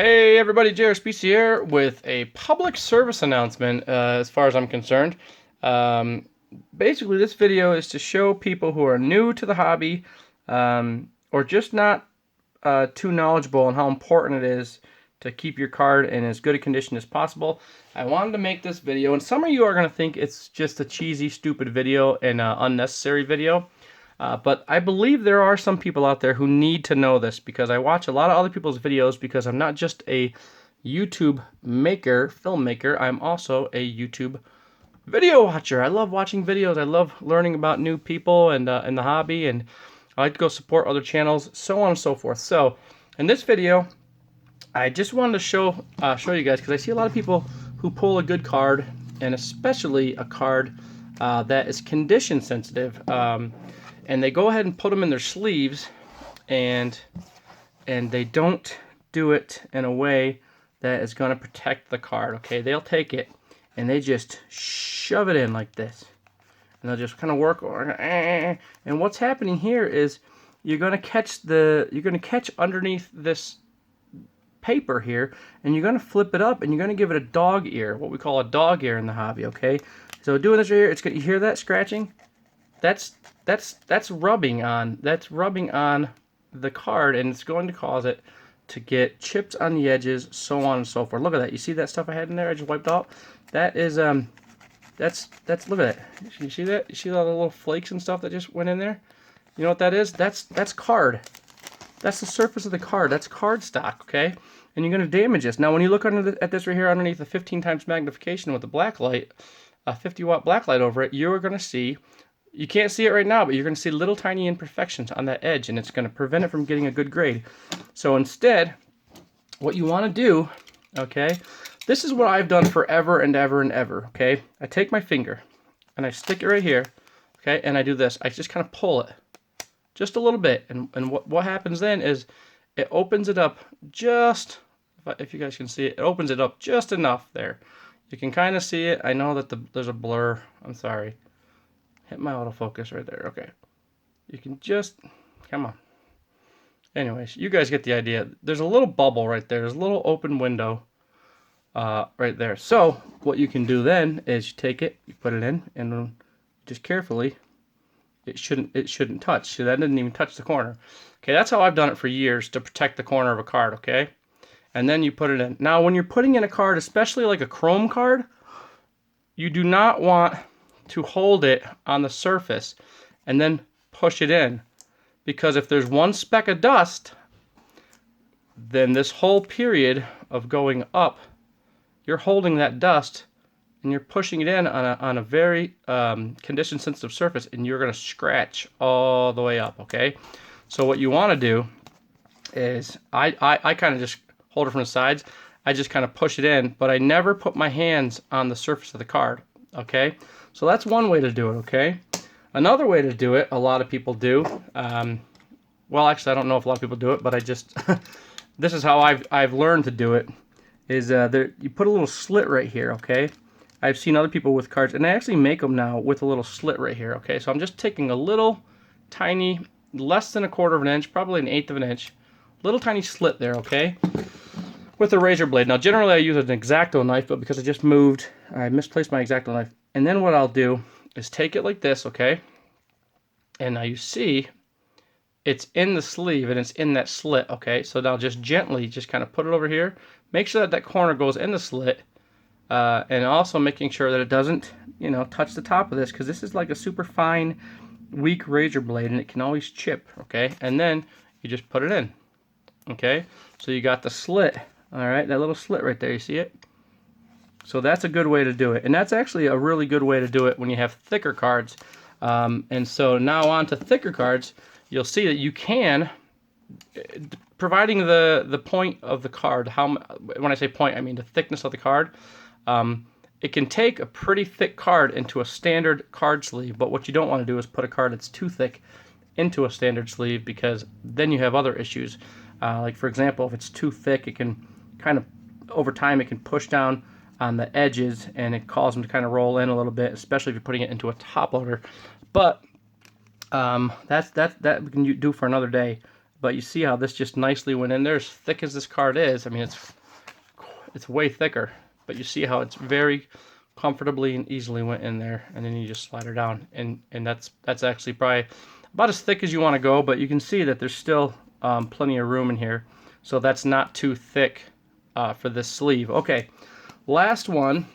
Hey everybody, Spicci here with a public service announcement as far as I'm concerned. Um, Basically, this video is to show people who are new to the hobby or just not too knowledgeable on how important it is to keep your card in as good a condition as possible. I wanted to make this video, and some of you are going to think it's just a cheesy, stupid video and an unnecessary video. But I believe there are some people out there who need to know this because I watch a lot of other people's videos because I'm not just a YouTube filmmaker, I'm also a YouTube video watcher. I love watching videos. I love learning about new people and in the hobby, and I like to go support other channels, so on and so forth. So in this video, I just wanted to show you guys because I see a lot of people who pull a good card, and especially a card that is condition sensitive. And they go ahead and put them in their sleeves, and they don't do it in a way that is going to protect the card. Okay, they'll take it and they just shove it in like this, and they'll just kind of work. And what's happening here is you're going to catch underneath this paper here, and you're going to flip it up, and you're going to give it a dog ear, what we call a dog ear in the hobby. Okay, so doing this right here, it's going. You hear that scratching? That's rubbing on the card, and it's going to cause it to get chipped on the edges, so on and so forth. Look at that. You see that stuff I had in there I just wiped out? That is that's look at that. You see that? You see all the little flakes and stuff that just went in there? You know what that is? That's card. That's the surface of the card. That's card stock, okay? And you're going to damage this. Now when you look at this right here underneath the 15 times magnification with the black light, a 50-watt black light over it, you're going to see. You can't see it right now, but you're going to see little tiny imperfections on that edge, and it's going to prevent it from getting a good grade. So instead, what you want to do, okay, this is what I've done forever and ever and ever, okay? I take my finger, and I stick it right here, okay, and I do this. I just kind of pull it just a little bit, and what happens then is it opens it up just, if you guys can see it, it opens it up just enough there. You can kind of see it. I know that there's a blur. I'm sorry. Hit my autofocus right there. Okay. You can just, come on. Anyways, you guys get the idea. There's a little bubble right there. There's a little open window right there. So what you can do then is you take it, you put it in, and just carefully, it shouldn't touch. So that didn't even touch the corner. Okay, that's how I've done it for years to protect the corner of a card, okay? And then you put it in. Now when you're putting in a card, especially like a chrome card, you do not want to hold it on the surface and then push it in, because if there's one speck of dust, then this whole period of going up, you're holding that dust and you're pushing it in on a very condition sensitive surface, and you're going to scratch all the way up. Okay, so what you want to do is I kind of just hold it from the sides. I just kind of push it in, but I never put my hands on the surface of the card. Okay, so that's one way to do it, okay? Another way to do it, a lot of people do, well, actually, I don't know if a lot of people do it, but I just, this is how I've learned to do it, is you put a little slit right here, okay? I've seen other people with cards, and they actually make them now with a little slit right here, okay? So I'm just taking a little tiny, less than 1/4 of an inch, probably 1/8 of an inch, little tiny slit there, okay? With a razor blade. Now, generally, I use an X-Acto knife, but because I just moved, I misplaced my X-Acto knife. And then what I'll do is take it like this, okay? And now you see it's in the sleeve and it's in that slit, okay? So now just gently, just kind of put it over here. Make sure that corner goes in the slit, and also making sure that it doesn't, touch the top of this, because this is like a super fine, weak razor blade, and it can always chip, okay? And then you just put it in, okay? So you got the slit, all right? That little slit right there, you see it? So that's a good way to do it, and that's actually a really good way to do it when you have thicker cards. And so now on to thicker cards, you'll see that you can, providing the point of the card, when I say point, I mean the thickness of the card, it can take a pretty thick card into a standard card sleeve, but what you don't want to do is put a card that's too thick into a standard sleeve, because then you have other issues. Like for example, if it's too thick, it can kind of, over time, it can push down on the edges, and it causes them to kind of roll in a little bit, especially if you're putting it into a top loader. But that we can do for another day. But you see how this just nicely went in there. As thick as this card is, I mean, it's way thicker. But you see how it's very comfortably and easily went in there, and then you just slide her down, and that's actually probably about as thick as you want to go. But you can see that there's still plenty of room in here, so that's not too thick for this sleeve. Okay, last one.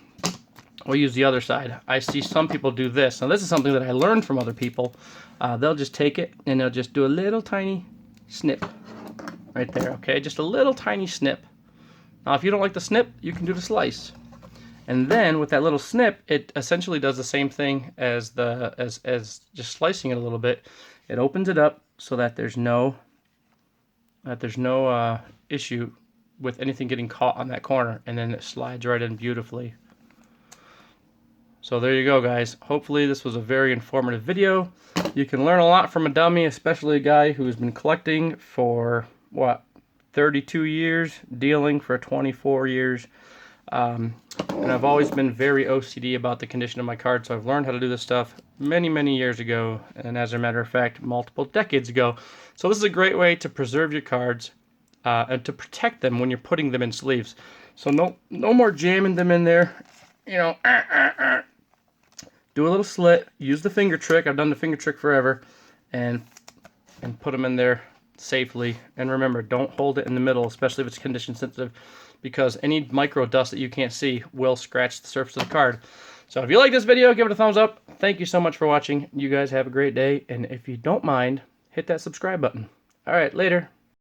We'll use the other side. I see some people do this. Now this is something that I learned from other people. They'll just take it and they'll just do a little tiny snip right there, okay? Just a little tiny snip. Now if you don't like the snip, you can do the slice. And then with that little snip, it essentially does the same thing as just slicing it a little bit. It opens it up so that there's no issue with anything getting caught on that corner, and then it slides right in beautifully. So there you go, guys. Hopefully this was a very informative video. You can learn a lot from a dummy, especially a guy who's been collecting for, what, 32 years, dealing for 24 years. And I've always been very OCD about the condition of my cards, so I've learned how to do this stuff many, many years ago, and as a matter of fact, multiple decades ago. So this is a great way to preserve your cards and to protect them when you're putting them in sleeves. So no more jamming them in there, you know. Do a little slit, use the finger trick. I've done the finger trick forever, and put them in there safely. And remember, don't hold it in the middle, especially if it's condition sensitive, because any micro dust that you can't see will scratch the surface of the card. So if you like this video, give it a thumbs up. Thank you so much for watching. You guys have a great day, and if you don't mind, hit that subscribe button. All right, later.